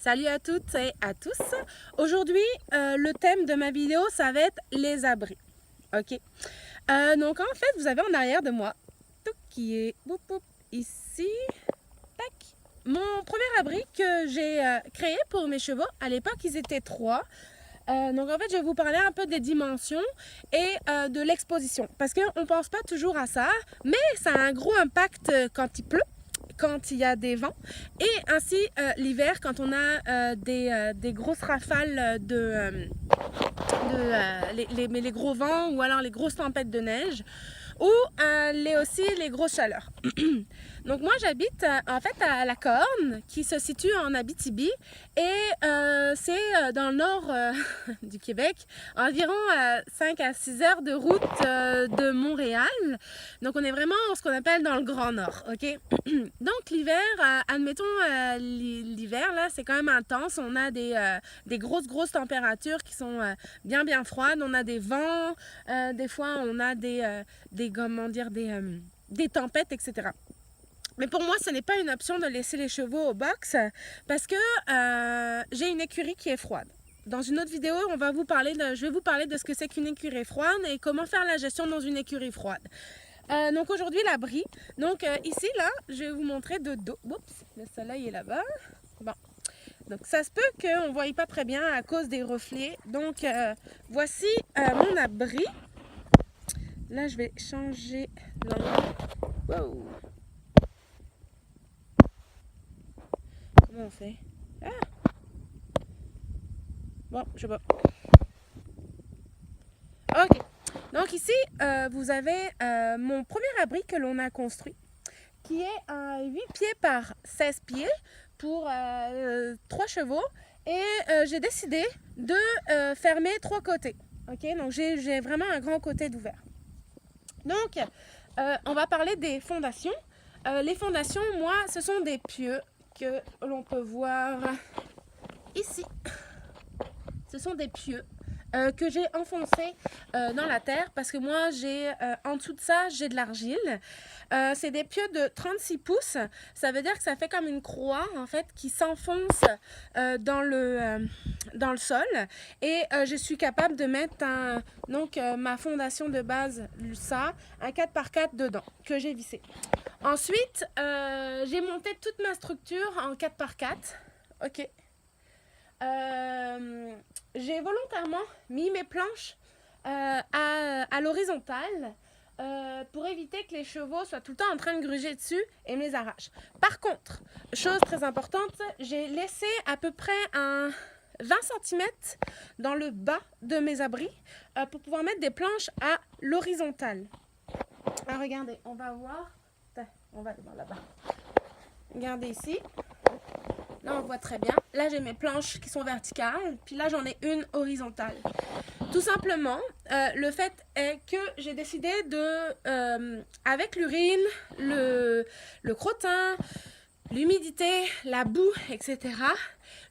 Salut à toutes et à tous. Aujourd'hui, le thème de ma vidéo, ça va être les abris. Ok. Donc en fait, vous avez en arrière de moi, tout qui est ici, tac, mon premier abri que j'ai créé pour mes chevaux. À l'époque, ils étaient 3. Donc en fait, je vais vous parler un peu des dimensions et de l'exposition. Parce qu'on ne pense pas toujours à ça, mais ça a un gros impact quand il pleut, quand il y a des vents, et ainsi l'hiver quand on a des grosses rafales les gros vents ou alors les grosses tempêtes de neige ou aussi les grosses chaleurs. Donc moi j'habite en fait à La Corne qui se situe en Abitibi et c'est dans le nord du Québec, environ 5 à 6 heures de route de Montréal. Donc on est vraiment ce qu'on appelle dans le Grand Nord, ok? Donc l'hiver, admettons l'hiver là, c'est quand même intense. On a des grosses températures qui sont bien froides. On a des vents, des fois on a des tempêtes, etc. Mais pour moi, ce n'est pas une option de laisser les chevaux au box parce que j'ai une écurie qui est froide. Dans une autre vidéo, je vais vous parler de ce que c'est qu'une écurie froide et comment faire la gestion dans une écurie froide. Donc aujourd'hui, l'abri. Donc ici, là, je vais vous montrer de dos. Oups, le soleil est là-bas. Bon. Donc ça se peut qu'on ne voie pas très bien à cause des reflets. Donc voici mon abri. Là, je vais changer l'angle. Wow. Comment on fait? Ah! Bon, je sais pas. Ok. Donc ici, vous avez mon premier abri que l'on a construit, qui est un 8 pieds par 16 pieds pour 3 chevaux. Et j'ai décidé de fermer 3 côtés. Ok, donc j'ai vraiment un grand côté d'ouvert. Donc, on va parler des fondations. Les fondations, moi, ce sont des pieux que l'on peut voir ici. Ce sont des pieux que j'ai enfoncés dans la terre parce que moi, en dessous de ça, j'ai de l'argile. C'est des pieux de 36 pouces. Ça veut dire que ça fait comme une croix, en fait, qui s'enfonce dans le sol. Et je suis capable de mettre ma fondation de base, ça, un 4x4 dedans, que j'ai vissé. Ensuite, j'ai monté toute ma structure en 4x4. Ok. J'ai volontairement mis mes planches à l'horizontale pour éviter que les chevaux soient tout le temps en train de gruger dessus et me les arrachent. Par contre, chose très importante, j'ai laissé à peu près un 20 cm dans le bas de mes abris pour pouvoir mettre des planches à l'horizontale. Ah, regardez, on va voir. On va voir là-bas. Regardez ici. Là, on voit très bien. Là, j'ai mes planches qui sont verticales. Puis là, j'en ai une horizontale. Tout simplement, le fait est que j'ai décidé de, avec l'urine, le crottin, l'humidité, la boue, etc.,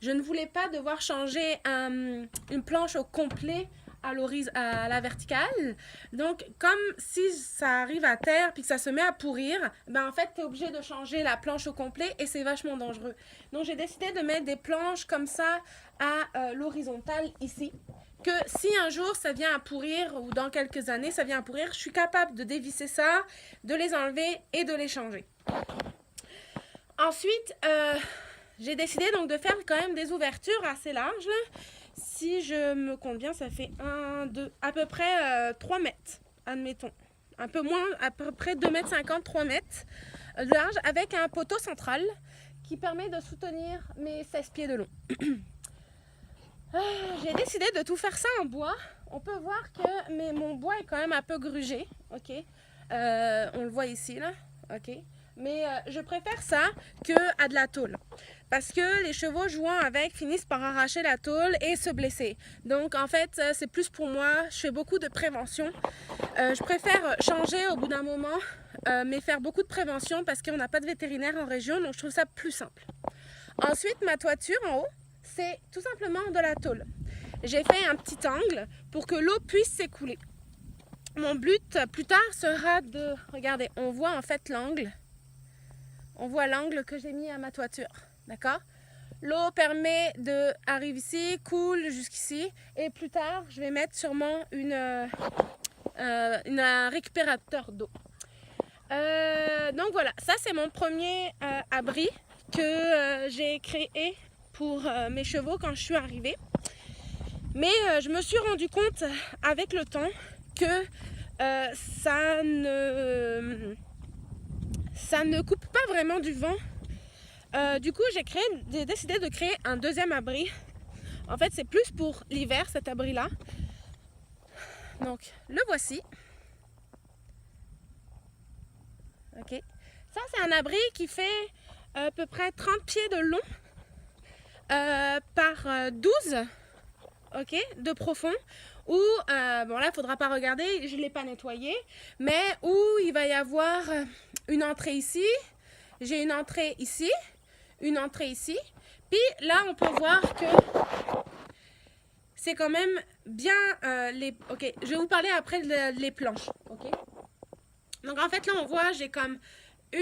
je ne voulais pas devoir changer une planche au complet à la verticale. Donc, comme si ça arrive à terre puis que ça se met à pourrir, ben en fait, tu es obligé de changer la planche au complet et c'est vachement dangereux. Donc, j'ai décidé de mettre des planches comme ça à l'horizontale ici. Que si un jour ça vient à pourrir ou dans quelques années ça vient à pourrir, je suis capable de dévisser ça, de les enlever et de les changer. Ensuite, j'ai décidé donc de faire quand même des ouvertures assez larges. Là. Si je me compte bien, ça fait 1, 2, à peu près 3 mètres, admettons. Un peu moins, à peu près 2,50 mètres, 3 mètres de large, avec un poteau central qui permet de soutenir mes 16 pieds de long. J'ai décidé de tout faire ça en bois. On peut voir que mon bois est quand même un peu grugé. Ok, on le voit ici, là. Ok. Mais je préfère ça qu'à de la tôle. Parce que les chevaux jouant avec finissent par arracher la tôle et se blesser. Donc en fait, c'est plus pour moi. Je fais beaucoup de prévention. Je préfère changer au bout d'un moment, mais faire beaucoup de prévention parce qu'on n'a pas de vétérinaire en région. Donc je trouve ça plus simple. Ensuite, ma toiture en haut, c'est tout simplement de la tôle. J'ai fait un petit angle pour que l'eau puisse s'écouler. Mon but plus tard sera de... Regardez, on voit en fait l'angle. On voit l'angle que j'ai mis à ma toiture, d'accord? L'eau permet d'arriver ici, coule jusqu'ici. Et plus tard, je vais mettre sûrement un récupérateur d'eau. Donc voilà, ça c'est mon premier abri que j'ai créé pour mes chevaux quand je suis arrivée. Mais je me suis rendu compte avec le temps que ça ne coupe pas vraiment du vent. Du coup, j'ai décidé de créer un deuxième abri. En fait, c'est plus pour l'hiver, cet abri-là. Donc, le voici. Ok. Ça, c'est un abri qui fait à peu près 30 pieds de long par 12, ok, de profond. Où, bon là, il ne faudra pas regarder, je ne l'ai pas nettoyé, mais où il va y avoir une entrée ici, j'ai une entrée ici, une entrée ici. Puis là, on peut voir que c'est quand même bien ok, je vais vous parler après les planches, ok. Donc en fait, là, on voit, j'ai comme 1,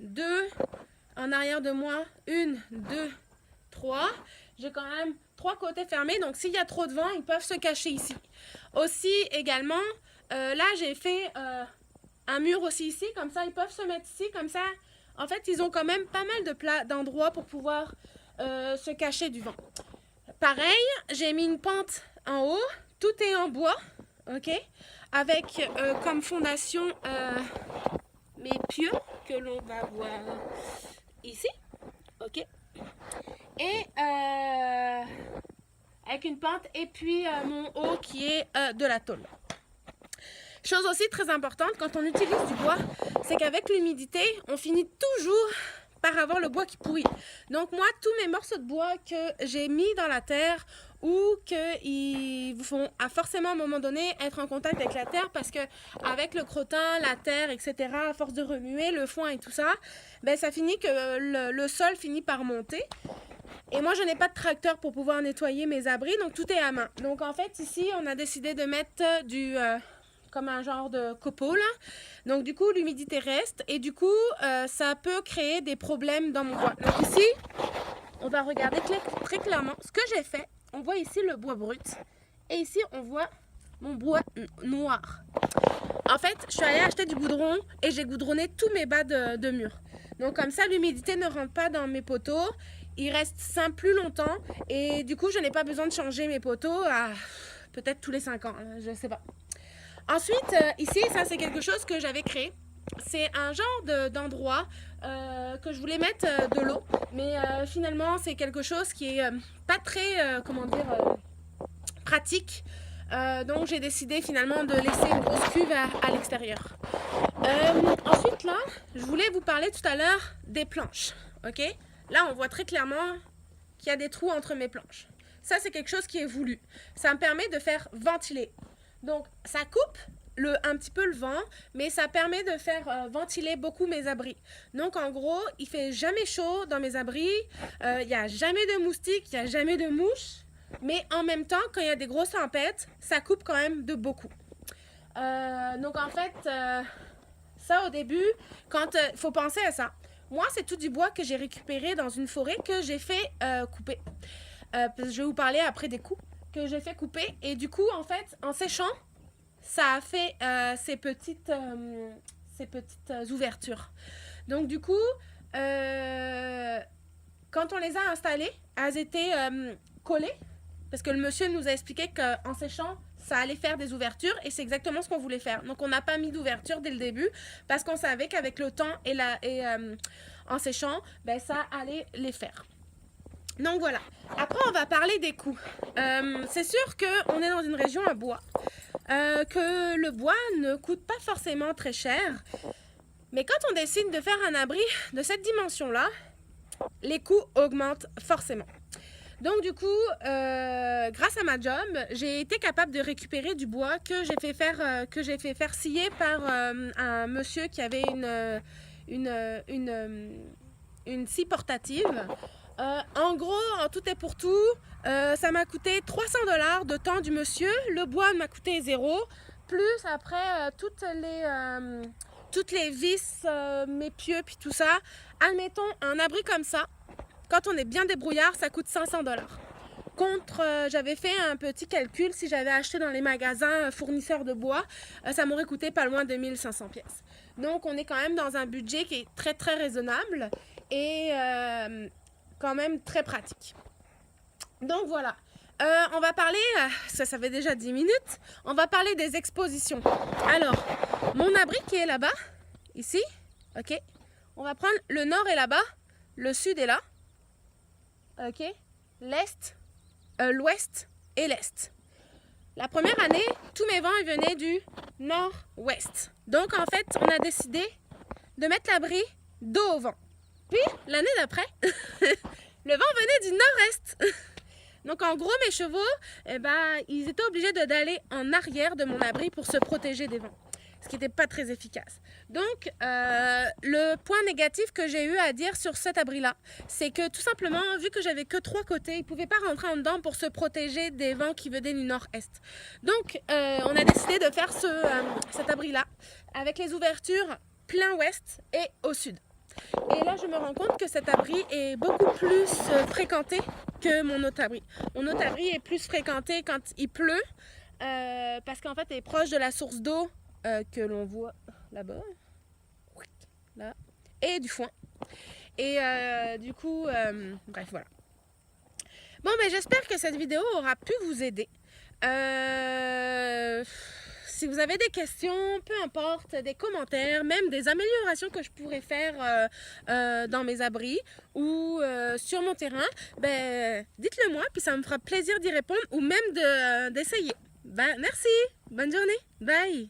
2, en arrière de moi, 1, 2, 3. J'ai quand même 3 côtés fermés, donc s'il y a trop de vent, ils peuvent se cacher ici. Aussi, également, là, j'ai fait un mur aussi ici, comme ça, ils peuvent se mettre ici, comme ça. En fait, ils ont quand même pas mal d'endroits pour pouvoir se cacher du vent. Pareil, j'ai mis une pente en haut, tout est en bois, ok, avec comme fondation mes pieux que l'on va voir ici, ok, et avec une pente et puis mon haut qui est de la tôle. Chose aussi très importante quand on utilise du bois, c'est qu'avec l'humidité, on finit toujours par avoir le bois qui pourrit. Donc moi, tous mes morceaux de bois que j'ai mis dans la terre ou qu'ils vont forcément à un moment donné être en contact avec la terre parce que avec le crottin, la terre, etc., à force de remuer, le foin et tout ça, ben ça finit que le sol finit par monter. Et moi, je n'ai pas de tracteur pour pouvoir nettoyer mes abris, donc tout est à main. Donc en fait, ici, on a décidé de mettre comme un genre de copeaux là. Donc du coup, l'humidité reste et du coup, ça peut créer des problèmes dans mon bois. Donc ici, on va regarder très clairement ce que j'ai fait. On voit ici le bois brut et ici, on voit mon bois noir. En fait, je suis allée acheter du goudron et j'ai goudronné tous mes bas de mur. Donc comme ça, l'humidité ne rentre pas dans mes poteaux. Il reste simple plus longtemps et du coup, je n'ai pas besoin de changer mes poteaux à peut-être tous les 5 ans. Je ne sais pas. Ensuite, ici, ça c'est quelque chose que j'avais créé. C'est un genre d'endroit que je voulais mettre de l'eau. Mais finalement, c'est quelque chose qui est pas très, pratique. Donc j'ai décidé finalement de laisser une grosse cuve à l'extérieur. Ensuite là, je voulais vous parler tout à l'heure des planches. Ok, là on voit très clairement qu'il y a des trous entre mes planches. Ça c'est quelque chose qui est voulu. Ça me permet de faire ventiler. Donc ça coupe un petit peu le vent, mais ça permet de faire ventiler beaucoup mes abris. Donc en gros, il fait jamais chaud dans mes abris, il n'y a jamais de moustiques, il n'y a jamais de mouches. Mais en même temps, quand il y a des grosses tempêtes, ça coupe quand même de beaucoup. Donc en fait, ça au début, quand il faut penser à ça. Moi, c'est tout du bois que j'ai récupéré dans une forêt que j'ai fait couper. Je vais vous parler après des coups que j'ai fait couper. Et du coup, en fait, en séchant, ça a fait ces petites ouvertures. Donc du coup, quand on les a installées, elles étaient collées. Parce que le monsieur nous a expliqué qu'en séchant, ça allait faire des ouvertures et c'est exactement ce qu'on voulait faire. Donc on n'a pas mis d'ouverture dès le début parce qu'on savait qu'avec le temps et en séchant, ben, ça allait les faire. Donc voilà. Après, on va parler des coûts. C'est sûr qu'on est dans une région à bois, que le bois ne coûte pas forcément très cher. Mais quand on décide de faire un abri de cette dimension-là, les coûts augmentent forcément. Donc du coup, grâce à ma job, j'ai été capable de récupérer du bois que j'ai fait faire scier par un monsieur qui avait une scie portative. En gros, en tout et pour tout, ça m'a coûté 300$ de temps du monsieur. Le bois m'a coûté 0, plus après toutes les vis, mes pieux, puis tout ça. Admettons un abri comme ça. quand on est bien débrouillard, ça coûte 500 $. Contre, j'avais fait un petit calcul, si j'avais acheté dans les magasins fournisseurs de bois, ça m'aurait coûté pas loin de 1500 pièces. Donc on est quand même dans un budget qui est très très raisonnable et quand même très pratique. Donc voilà, on va parler, ça fait déjà 10 minutes, on va parler des expositions. Alors, mon abri qui est là-bas, ici, ok, on va prendre le nord est là-bas, le sud est là, ok, l'est, l'ouest et l'est. La première année, tous mes vents ils venaient du nord-ouest. Donc en fait, on a décidé de mettre l'abri dos au vent. Puis l'année d'après, le vent venait du nord-est. Donc en gros, mes chevaux, ils étaient obligés d'aller en arrière de mon abri pour se protéger des vents, ce qui n'était pas très efficace. Donc le point négatif que j'ai eu à dire sur cet abri-là, c'est que tout simplement, vu que j'avais que 3 côtés, ils ne pouvaient pas rentrer en dedans pour se protéger des vents qui venaient du nord-est. Donc on a décidé de faire cet abri-là avec les ouvertures plein ouest et au sud. Et là, je me rends compte que cet abri est beaucoup plus fréquenté que mon autre abri. Mon autre abri est plus fréquenté quand il pleut, parce qu'en fait, il est proche de la source d'eau que l'on voit là-bas, là, et du foin. Et du coup, bref, voilà. Bon, ben j'espère que cette vidéo aura pu vous aider. Si vous avez des questions, peu importe, des commentaires, même des améliorations que je pourrais faire dans mes abris ou sur mon terrain, ben, dites-le moi, puis ça me fera plaisir d'y répondre ou même d'essayer. Ben, merci, bonne journée, bye.